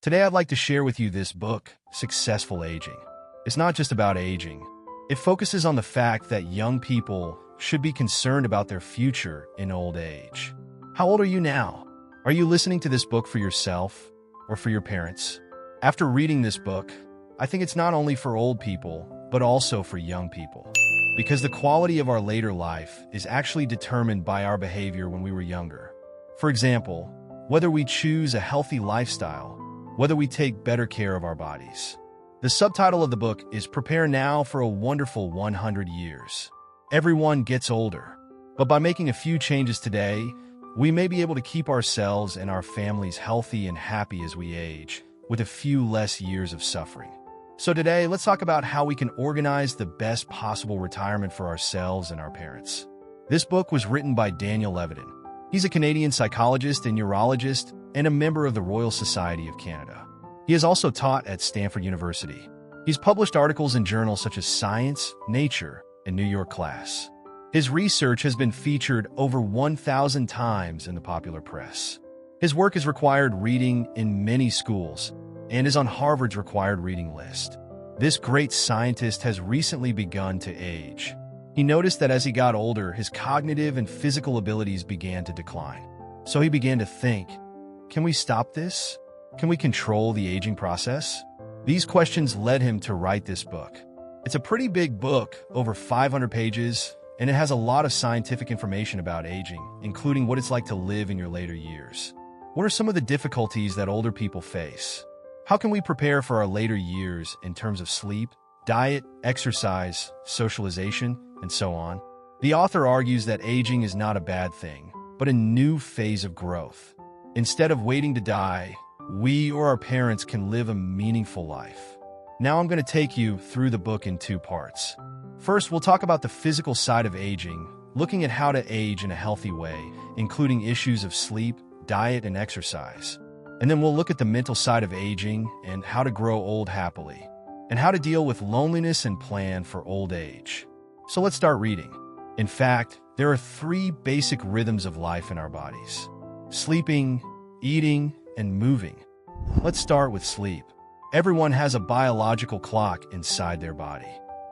Today I'd like to share with you this book, Successful Aging. It's not just about aging. It focuses on the fact that young people should be concerned about their future in old age. How old are you now? Are you listening to this book for yourself or for your parents? After reading this book, I think it's not only for old people, but also for young people. Because the quality of our later life is actually determined by our behavior when we were younger. For example, whether we choose a healthy lifestyle, whether we take better care of our bodies. The subtitle of the book is Prepare Now for a Wonderful 100 Years. Everyone gets older, but by making a few changes today, we may be able to keep ourselves and our families healthy and happy as we age, with a few less years of suffering. So today, let's talk about how we can organize the best possible retirement for ourselves and our parents. This book was written by Daniel Levitin. He's a Canadian psychologist and neurologist and a member of the Royal Society of Canada. He has also taught at Stanford University. He's published articles in journals such as Science, Nature, and New York Class. His research has been featured over 1,000 times in the popular press. His work is required reading in many schools and is on Harvard's required reading list. This great scientist has recently begun to age. He noticed that as he got older, his cognitive and physical abilities began to decline. So he began to think, can we stop this? Can we control the aging process? These questions led him to write this book. It's a pretty big book, over 500 pages, and it has a lot of scientific information about aging, including what it's like to live in your later years. What are some of the difficulties that older people face? How can we prepare for our later years in terms of sleep, diet, exercise, socialization, and so on? The author argues that aging is not a bad thing, but a new phase of growth. Instead of waiting to die, we or our parents can live a meaningful life. Now I'm going to take you through the book in two parts. First, we'll talk about the physical side of aging, looking at how to age in a healthy way, including issues of sleep, diet, and exercise. And then we'll look at the mental side of aging and how to grow old happily, and how to deal with loneliness and plan for old age. So let's start reading. In fact, there are 3 basic rhythms of life in our bodies: sleeping, eating, and moving. Let's start with sleep. Everyone has a biological clock inside their body.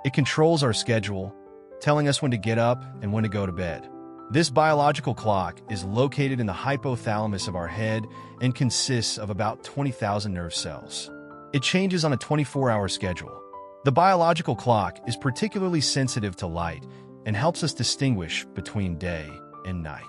It controls our schedule, telling us when to get up and when to go to bed. This biological clock is located in the hypothalamus of our head and consists of about 20,000 nerve cells. It changes on a 24-hour schedule. The biological clock is particularly sensitive to light and helps us distinguish between day and night.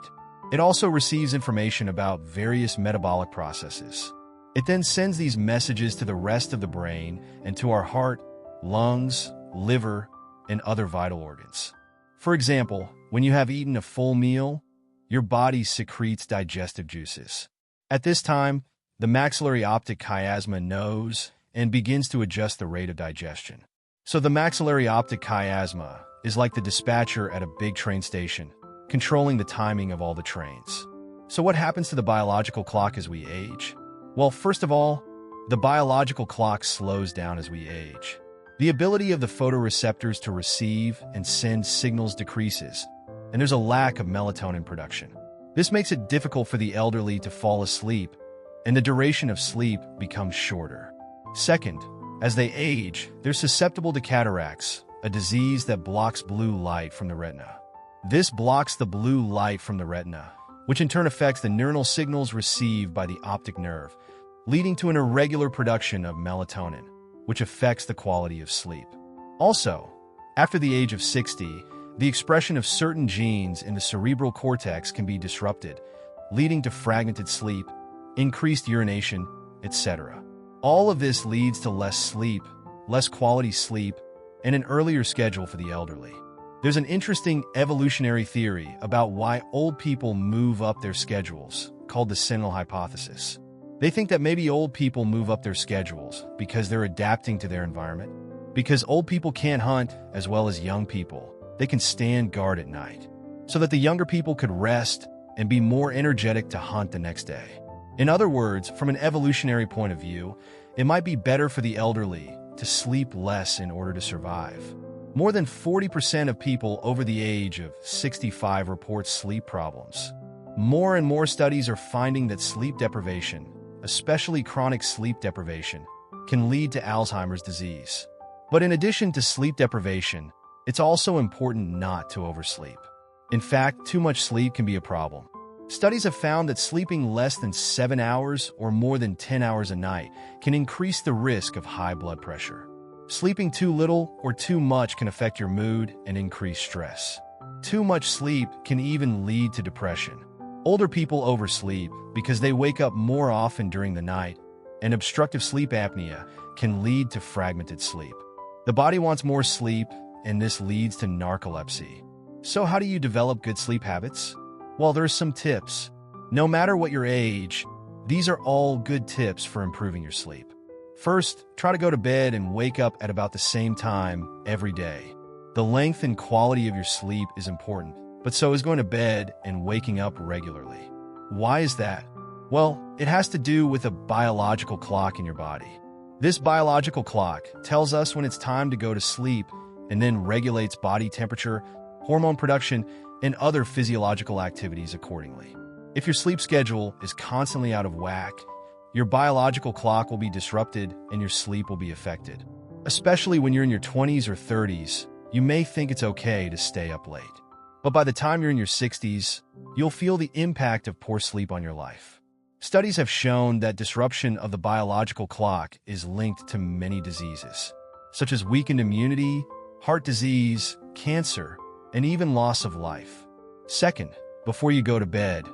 It also receives information about various metabolic processes. It then sends these messages to the rest of the brain and to our heart, lungs, liver, and other vital organs. For example, when you have eaten a full meal, your body secretes digestive juices. At this time, the maxillary optic chiasma knows and begins to adjust the rate of digestion. So the maxillary optic chiasma is like the dispatcher at a big train station, controlling the timing of all the trains. So what happens to the biological clock as we age? Well, first of all, the biological clock slows down as we age. The ability of the photoreceptors to receive and send signals decreases, and there's a lack of melatonin production. This makes it difficult for the elderly to fall asleep, and the duration of sleep becomes shorter. Second, as they age, they're susceptible to cataracts, a disease that blocks blue light from the retina. This blocks the blue light from the retina, which in turn affects the neuronal signals received by the optic nerve, leading to an irregular production of melatonin, which affects the quality of sleep. Also, after the age of 60, the expression of certain genes in the cerebral cortex can be disrupted, leading to fragmented sleep, increased urination, etc. All of this leads to less sleep, less quality sleep, and an earlier schedule for the elderly. There's an interesting evolutionary theory about why old people move up their schedules, called the sentinel hypothesis. They think that maybe old people move up their schedules because they're adapting to their environment. Because old people can't hunt as well as young people, they can stand guard at night, so that the younger people could rest and be more energetic to hunt the next day. In other words, from an evolutionary point of view, it might be better for the elderly to sleep less in order to survive. More than 40% of people over the age of 65 report sleep problems. More and more studies are finding that sleep deprivation, especially chronic sleep deprivation, can lead to Alzheimer's disease. But in addition to sleep deprivation, it's also important not to oversleep. In fact, too much sleep can be a problem. Studies have found that sleeping less than 7 hours or more than 10 hours a night can increase the risk of high blood pressure. Sleeping too little or too much can affect your mood and increase stress. Too much sleep can even lead to depression. Older people oversleep because they wake up more often during the night, and obstructive sleep apnea can lead to fragmented sleep. The body wants more sleep, and this leads to narcolepsy. So how do you develop good sleep habits? Well, there's some tips. No matter what your age, these are all good tips for improving your sleep. First, try to go to bed and wake up at about the same time every day. The length and quality of your sleep is important, but so is going to bed and waking up regularly. Why is that? Well, it has to do with a biological clock in your body. This biological clock tells us when it's time to go to sleep and then regulates body temperature, hormone production, and other physiological activities accordingly. If your sleep schedule is constantly out of whack, your biological clock will be disrupted and your sleep will be affected. Especially when you're in your 20s or 30s, you may think it's okay to stay up late. But by the time you're in your 60s, you'll feel the impact of poor sleep on your life. Studies have shown that disruption of the biological clock is linked to many diseases, such as weakened immunity, heart disease, cancer, and even loss of life. Second, before you go to bed,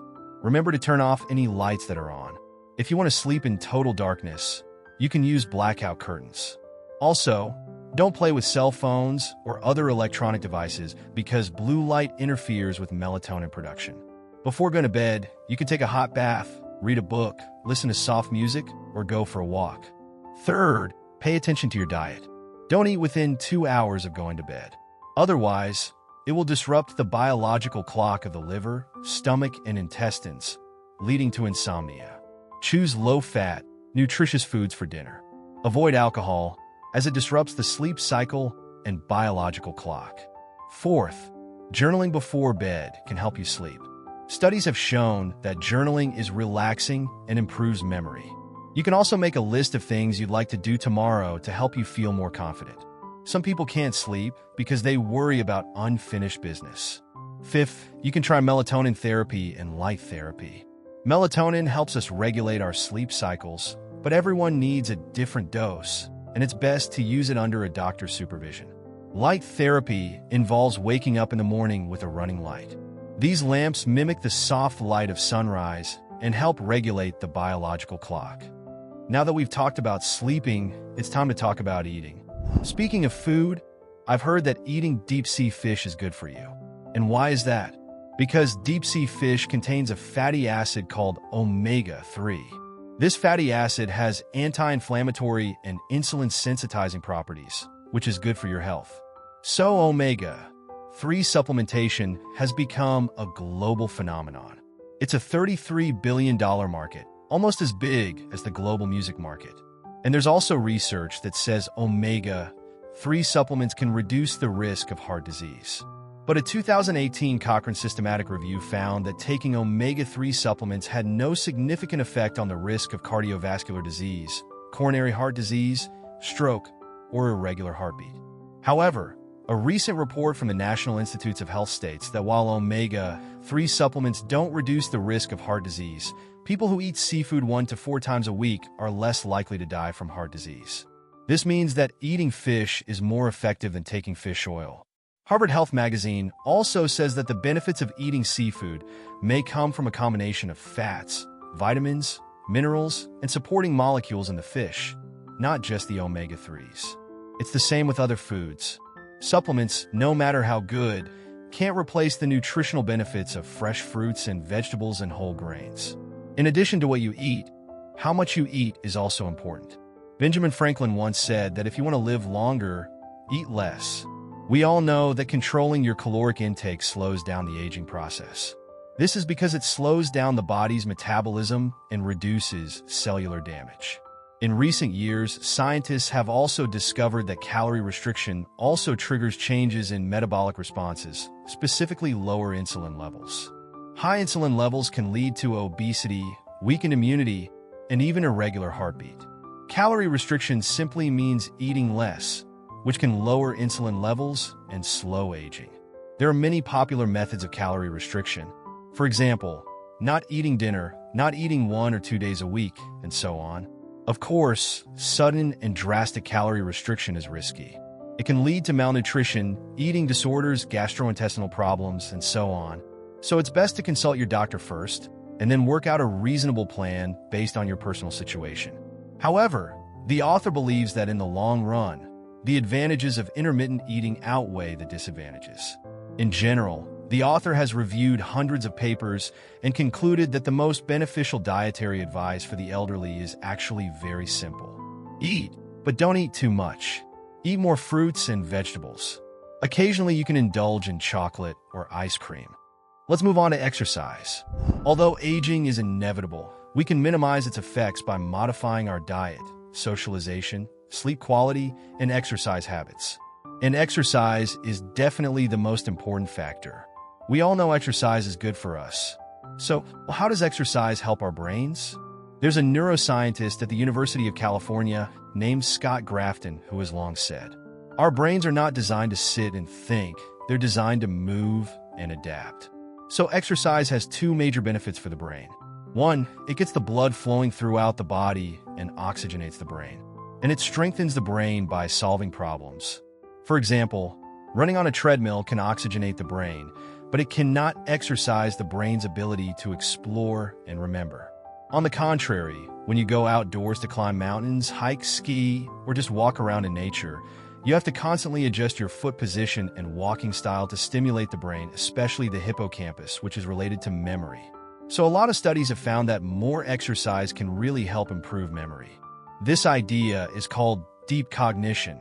remember to turn off any lights that are on. If you want to sleep in total darkness, you can use blackout curtains. Also, don't play with cell phones or other electronic devices because blue light interferes with melatonin production. Before going to bed, you can take a hot bath, read a book, listen to soft music, or go for a walk. Third, pay attention to your diet. Don't eat within 2 hours of going to bed. Otherwise, it will disrupt the biological clock of the liver, stomach, and intestines, leading to insomnia. Choose low-fat, nutritious foods for dinner. Avoid alcohol, as it disrupts the sleep cycle and biological clock. Fourth, journaling before bed can help you sleep. Studies have shown that journaling is relaxing and improves memory. You can also make a list of things you'd like to do tomorrow to help you feel more confident. Some people can't sleep because they worry about unfinished business. Fifth, you can try melatonin therapy and light therapy. Melatonin helps us regulate our sleep cycles, but everyone needs a different dose, and it's best to use it under a doctor's supervision. Light therapy involves waking up in the morning with a running light. These lamps mimic the soft light of sunrise and help regulate the biological clock. Now that we've talked about sleeping, it's time to talk about eating. Speaking of food, I've heard that eating deep-sea fish is good for you. And why is that? Because deep-sea fish contains a fatty acid called omega-3. This fatty acid has anti-inflammatory and insulin-sensitizing properties, which is good for your health. So omega-3 supplementation has become a global phenomenon. It's a $33 billion market, almost as big as the global music market. And there's also research that says omega-3 supplements can reduce the risk of heart disease. But a 2018 Cochrane systematic review found that taking omega-3 supplements had no significant effect on the risk of cardiovascular disease, coronary heart disease, stroke, or irregular heartbeat. However, a recent report from the National Institutes of Health states that while omega-3 supplements don't reduce the risk of heart disease, people who eat seafood 1 to 4 times a week are less likely to die from heart disease. This means that eating fish is more effective than taking fish oil. Harvard Health Magazine also says that the benefits of eating seafood may come from a combination of fats, vitamins, minerals, and supporting molecules in the fish, not just the omega-3s. It's the same with other foods. Supplements, no matter how good, can't replace the nutritional benefits of fresh fruits and vegetables and whole grains. In addition to what you eat, how much you eat is also important. Benjamin Franklin once said that if you want to live longer, eat less. We all know that controlling your caloric intake slows down the aging process. This is because it slows down the body's metabolism and reduces cellular damage. In recent years, scientists have also discovered that calorie restriction also triggers changes in metabolic responses, specifically lower insulin levels. High insulin levels can lead to obesity, weakened immunity, and even irregular heartbeat. Calorie restriction simply means eating less, which can lower insulin levels and slow aging. There are many popular methods of calorie restriction. For example, not eating dinner, not eating 1 or 2 days a week, and so on. Of course, sudden and drastic calorie restriction is risky. It can lead to malnutrition, eating disorders, gastrointestinal problems, and so on. So it's best to consult your doctor first, and then work out a reasonable plan based on your personal situation. However, the author believes that in the long run, the advantages of intermittent eating outweigh the disadvantages. In general, the author has reviewed hundreds of papers and concluded that the most beneficial dietary advice for the elderly is actually very simple. Eat, but don't eat too much. Eat more fruits and vegetables. Occasionally, you can indulge in chocolate or ice cream. Let's move on to exercise. Although aging is inevitable, we can minimize its effects by modifying our diet, socialization, sleep quality, and exercise habits. And exercise is definitely the most important factor. We all know exercise is good for us. So, how does exercise help our brains? There's a neuroscientist at the University of California named Scott Grafton who has long said, "Our brains are not designed to sit and think, they're designed to move and adapt." So exercise has two major benefits for the brain. One, it gets the blood flowing throughout the body and oxygenates the brain. And it strengthens the brain by solving problems. For example, running on a treadmill can oxygenate the brain, but it cannot exercise the brain's ability to explore and remember. On the contrary, when you go outdoors to climb mountains, hike, ski, or just walk around in nature, you have to constantly adjust your foot position and walking style to stimulate the brain, especially the hippocampus, which is related to memory. So a lot of studies have found that more exercise can really help improve memory. This idea is called deep cognition,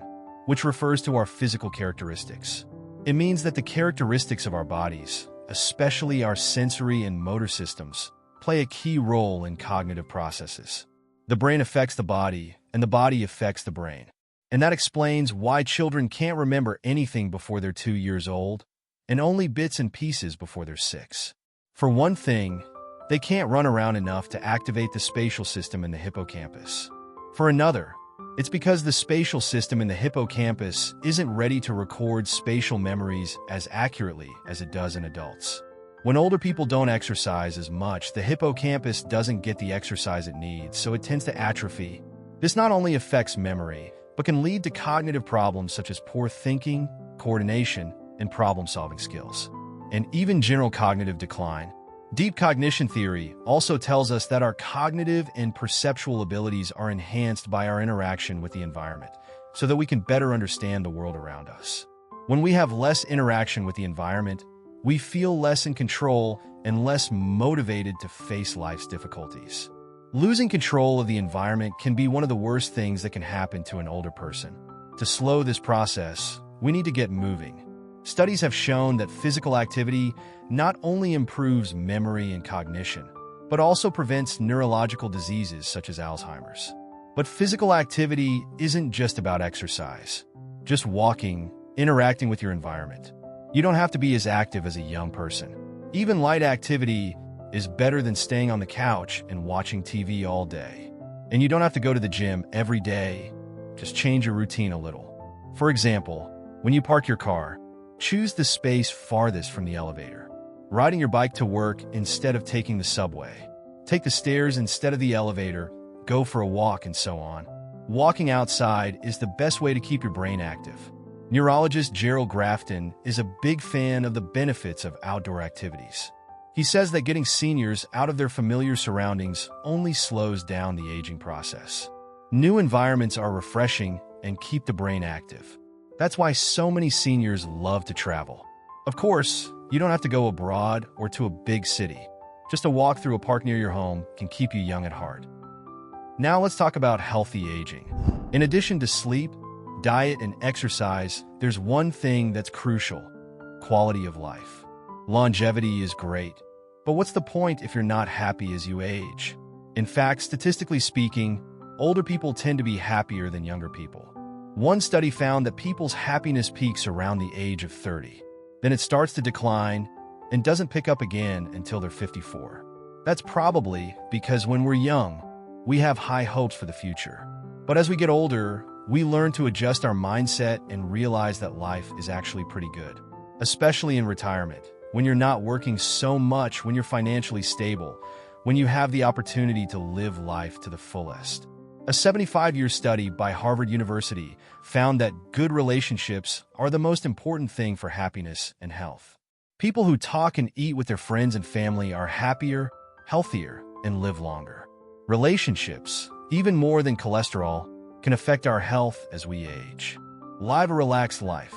which refers to our physical characteristics. It means that the characteristics of our bodies, especially our sensory and motor systems, play a key role in cognitive processes. The brain affects the body, and the body affects the brain. And that explains why children can't remember anything before they're 2 years old, and only bits and pieces before they're 6. For one thing, they can't run around enough to activate the spatial system in the hippocampus. For another, it's because the spatial system in the hippocampus isn't ready to record spatial memories as accurately as it does in adults. When older people don't exercise as much, the hippocampus doesn't get the exercise it needs, so it tends to atrophy. This not only affects memory, but can lead to cognitive problems such as poor thinking, coordination, and problem-solving skills, and even general cognitive decline. Deep cognition theory also tells us that our cognitive and perceptual abilities are enhanced by our interaction with the environment, so that we can better understand the world around us. When we have less interaction with the environment, we feel less in control and less motivated to face life's difficulties. Losing control of the environment can be one of the worst things that can happen to an older person. To slow this process, we need to get moving. Studies have shown that physical activity not only improves memory and cognition, but also prevents neurological diseases such as Alzheimer's. But physical activity isn't just about exercise, just walking, interacting with your environment. You don't have to be as active as a young person. Even light activity is better than staying on the couch and watching TV all day. And you don't have to go to the gym every day. Just change your routine a little. For example, when you park your car, choose the space farthest from the elevator. Riding your bike to work instead of taking the subway. Take the stairs instead of the elevator. Go for a walk, and so on. Walking outside is the best way to keep your brain active. Neurologist Gerald Grafton is a big fan of the benefits of outdoor activities. He says that getting seniors out of their familiar surroundings only slows down the aging process. New environments are refreshing and keep the brain active. That's why so many seniors love to travel. Of course, you don't have to go abroad or to a big city. Just a walk through a park near your home can keep you young at heart. Now let's talk about healthy aging. In addition to sleep, diet, and exercise, there's one thing that's crucial: quality of life. Longevity is great, but what's the point if you're not happy as you age? In fact, statistically speaking, older people tend to be happier than younger people. One study found that people's happiness peaks around the age of 30. Then it starts to decline and doesn't pick up again until they're 54. That's probably because when we're young, we have high hopes for the future. But as we get older, we learn to adjust our mindset and realize that life is actually pretty good, especially in retirement, when you're not working so much, when you're financially stable, when you have the opportunity to live life to the fullest. A 75-year study by Harvard University found that good relationships are the most important thing for happiness and health. People who talk and eat with their friends and family are happier, healthier, and live longer. Relationships, even more than cholesterol, can affect our health as we age. Live a relaxed life.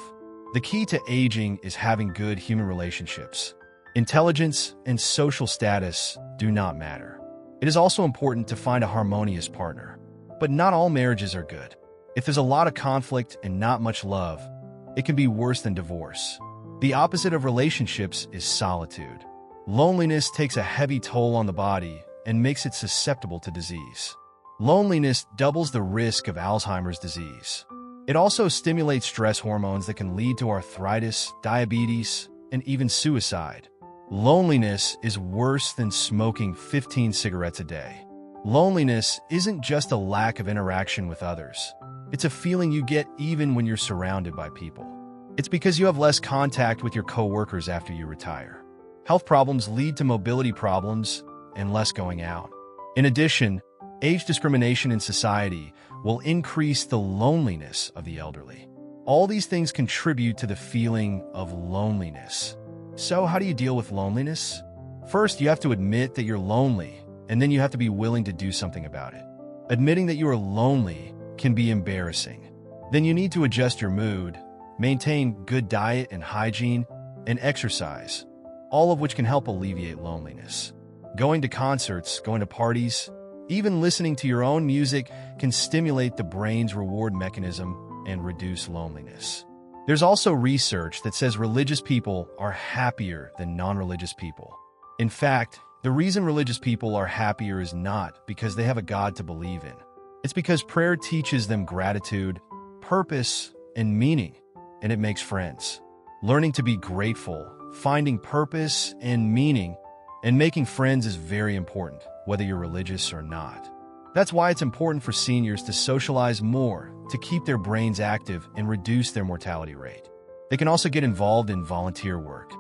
The key to aging is having good human relationships. Intelligence and social status do not matter. It is also important to find a harmonious partner. But not all marriages are good. If there's a lot of conflict and not much love, it can be worse than divorce. The opposite of relationships is solitude. Loneliness takes a heavy toll on the body and makes it susceptible to disease. Loneliness doubles the risk of Alzheimer's disease. It also stimulates stress hormones that can lead to arthritis, diabetes, and even suicide. Loneliness is worse than smoking 15 cigarettes a day. Loneliness isn't just a lack of interaction with others. It's a feeling you get even when you're surrounded by people. It's because you have less contact with your coworkers after you retire. Health problems lead to mobility problems and less going out. In addition, age discrimination in society will increase the loneliness of the elderly. All these things contribute to the feeling of loneliness. So how do you deal with loneliness? First, you have to admit that you're lonely, and then you have to be willing to do something about it. Admitting that you are lonely can be embarrassing. Then you need to adjust your mood, maintain good diet and hygiene, and exercise, all of which can help alleviate loneliness. Going to concerts, going to parties, even listening to your own music can stimulate the brain's reward mechanism and reduce loneliness. There's also research that says religious people are happier than non-religious people. In fact, the reason religious people are happier is not because they have a God to believe in. It's because prayer teaches them gratitude, purpose, and meaning, and it makes friends. Learning to be grateful, finding purpose and meaning, and making friends is very important, whether you're religious or not. That's why it's important for seniors to socialize more, to keep their brains active and reduce their mortality rate. They can also get involved in volunteer work.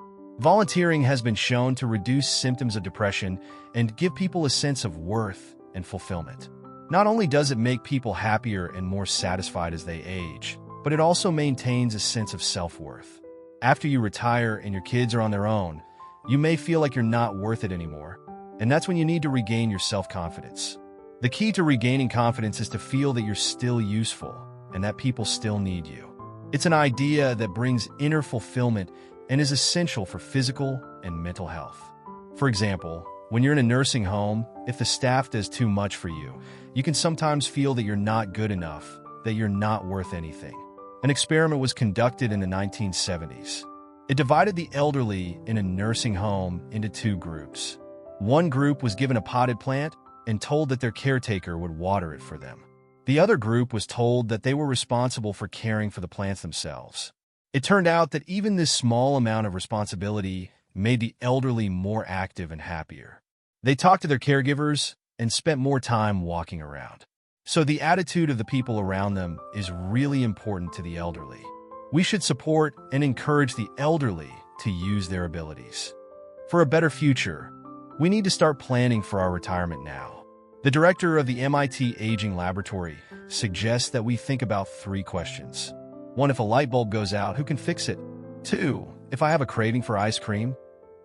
Volunteering has been shown to reduce symptoms of depression and give people a sense of worth and fulfillment. Not only does it make people happier and more satisfied as they age, but it also maintains a sense of self-worth. After you retire and your kids are on their own, you may feel like you're not worth it anymore, and that's when you need to regain your self-confidence. The key to regaining confidence is to feel that you're still useful and that people still need you. It's an idea that brings inner fulfillment and is essential for physical and mental health. For example, when you're in a nursing home, if the staff does too much for you, you can sometimes feel that you're not good enough, that you're not worth anything. An experiment was conducted in the 1970s. It divided the elderly in a nursing home into two groups. One group was given a potted plant and told that their caretaker would water it for them. The other group was told that they were responsible for caring for the plants themselves. It turned out that even this small amount of responsibility made the elderly more active and happier. They talked to their caregivers and spent more time walking around. So the attitude of the people around them is really important to the elderly. We should support and encourage the elderly to use their abilities. For a better future, we need to start planning for our retirement now. The director of the MIT Aging Laboratory suggests that we think about 3 questions. 1, if a light bulb goes out, who can fix it? 2, if I have a craving for ice cream,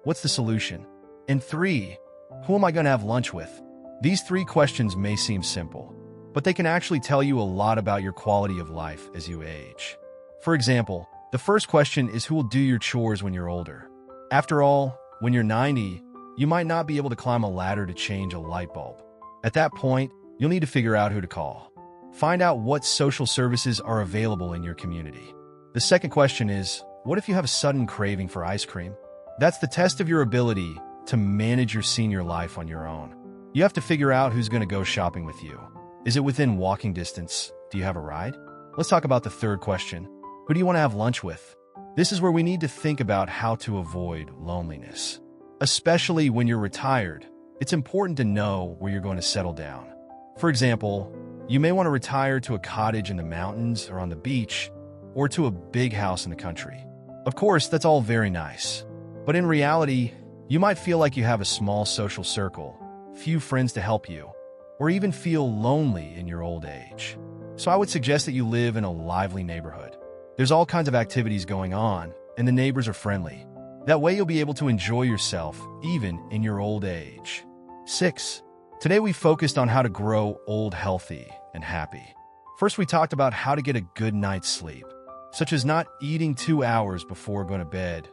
what's the solution? And 3, who am I going to have lunch with? These 3 questions may seem simple, but they can actually tell you a lot about your quality of life as you age. For example, the first question is who will do your chores when you're older? After all, when you're 90, you might not be able to climb a ladder to change a light bulb. At that point, you'll need to figure out who to call. Find out what social services are available in your community. The second question is, what if you have a sudden craving for ice cream? That's the test of your ability to manage your senior life on your own. You have to figure out who's going to go shopping with you. Is it within walking distance? Do you have a ride? Let's talk about the third question. Who do you want to have lunch with? This is where we need to think about how to avoid loneliness. Especially when you're retired, it's important to know where you're going to settle down. For example, you may want to retire to a cottage in the mountains or on the beach, or to a big house in the country. Of course, that's all very nice. But in reality, you might feel like you have a small social circle, few friends to help you, or even feel lonely in your old age. So I would suggest that you live in a lively neighborhood. There's all kinds of activities going on, and the neighbors are friendly. That way you'll be able to enjoy yourself, even in your old age. 6. Today we focused on how to grow old healthy and happy. First, we talked about how to get a good night's sleep, such as not eating 2 hours before going to bed,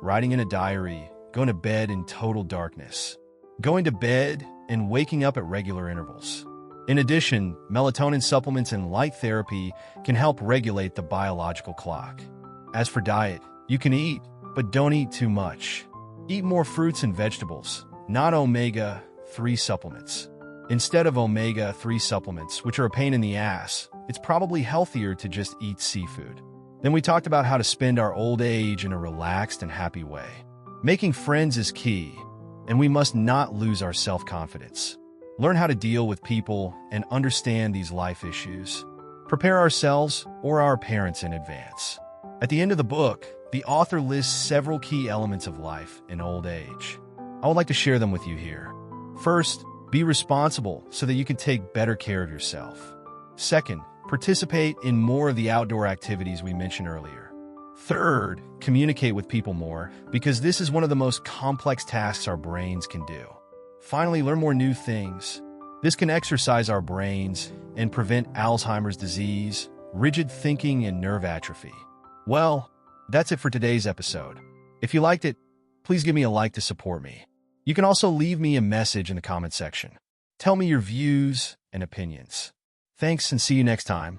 writing in a diary, going to bed in total darkness, going to bed and waking up at regular intervals. In addition, melatonin supplements and light therapy can help regulate the biological clock. As for diet, you can eat, but don't eat too much. Eat more fruits and vegetables, not omega-3 supplements. Instead of omega-3 supplements, which are a pain in the ass, it's probably healthier to just eat seafood. Then we talked about how to spend our old age in a relaxed and happy way. Making friends is key, and we must not lose our self-confidence. Learn how to deal with people and understand these life issues. Prepare ourselves or our parents in advance. At the end of the book, the author lists several key elements of life in old age. I would like to share them with you here. First, be responsible so that you can take better care of yourself. Second, participate in more of the outdoor activities we mentioned earlier. Third, communicate with people more, because this is one of the most complex tasks our brains can do. Finally, learn more new things. This can exercise our brains and prevent Alzheimer's disease, rigid thinking, and nerve atrophy. Well, that's it for today's episode. If you liked it, please give me a like to support me. You can also leave me a message in the comment section. Tell me your views and opinions. Thanks, and see you next time.